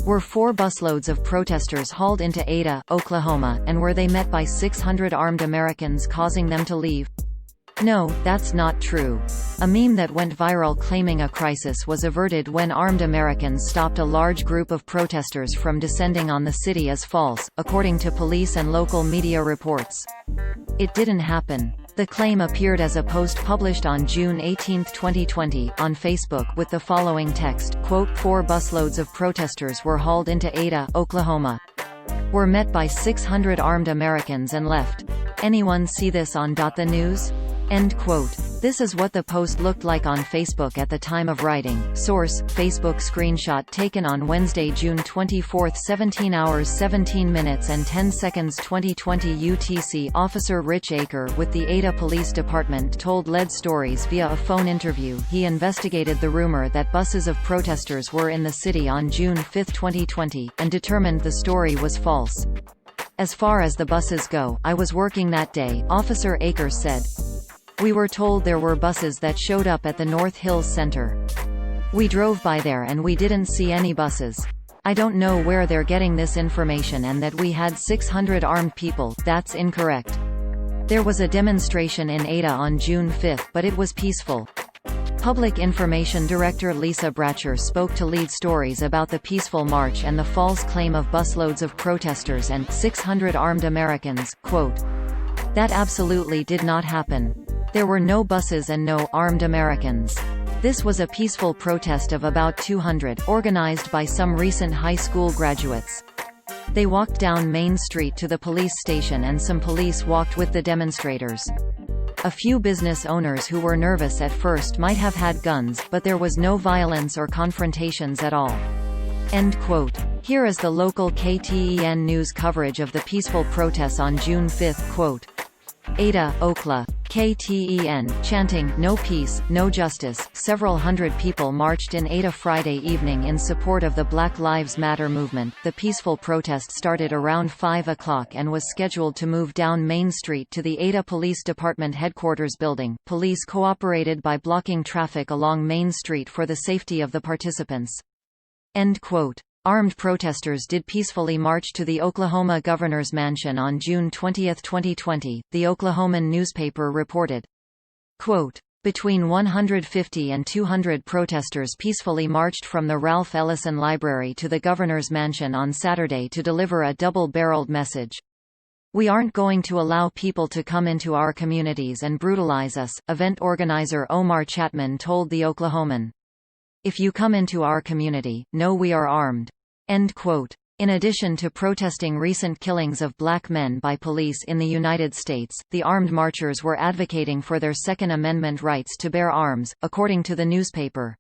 Were 4 busloads of protesters hauled into Ada, Oklahoma, and were they met by 600 armed Americans causing them to leave? No, that's not true. A meme that went viral claiming a crisis was averted when armed Americans stopped a large group of protesters from descending on the city is false, according to police and local media reports. It didn't happen. The claim appeared as a post published on June 18, 2020, on Facebook with the following text, quote, 4 busloads of protesters were hauled into Ada, Oklahoma. Were met by 600 armed Americans and left. Anyone see this on the news? End quote. This is what the post looked like on Facebook at the time of writing. Source: Facebook screenshot taken on Wednesday, June 24, 17 hours 17 minutes and 10 seconds 2020 UTC. Officer Rich Aker with the Ada Police Department told LED Stories via a phone interview he investigated the rumor that buses of protesters were in the city on June 5, 2020, and determined the story was false. As far as the buses go, I was working that day, Officer Aker said. We were told there were buses that showed up at the North Hills Center. We drove by there and we didn't see any buses. I don't know where they're getting this information and that we had 600 armed people, that's incorrect. There was a demonstration in Ada on June 5, but it was peaceful. Public Information Director Lisa Bratcher spoke to Lead Stories about the peaceful march and the false claim of busloads of protesters and 600 armed Americans, quote, "That absolutely did not happen. There were no buses and no armed Americans. This was a peaceful protest of about 200, organized by some recent high school graduates. They walked down Main Street to the police station and some police walked with the demonstrators. A few business owners who were nervous at first might have had guns, but there was no violence or confrontations at all." End quote. Here is the local KTEN news coverage of the peaceful protests on June 5, quote, Ada, Oklahoma. KTEN, chanting, "No peace, no justice." Several hundred people marched in Ada Friday evening in support of the Black Lives Matter movement. The peaceful protest started around 5 o'clock and was scheduled to move down Main Street to the Ada Police Department headquarters building. Police cooperated by blocking traffic along Main Street for the safety of the participants. End quote. Armed protesters did peacefully march to the Oklahoma governor's mansion on June 20, 2020, the Oklahoman newspaper reported. Quote, "Between 150 and 200 protesters peacefully marched from the Ralph Ellison Library to the governor's mansion on Saturday to deliver a double-barreled message. We aren't going to allow people to come into our communities and brutalize us," event organizer Omar Chapman told the Oklahoman. "If you come into our community, know we are armed." End quote. In addition to protesting recent killings of black men by police in the United States, the armed marchers were advocating for their Second Amendment rights to bear arms, according to the newspaper.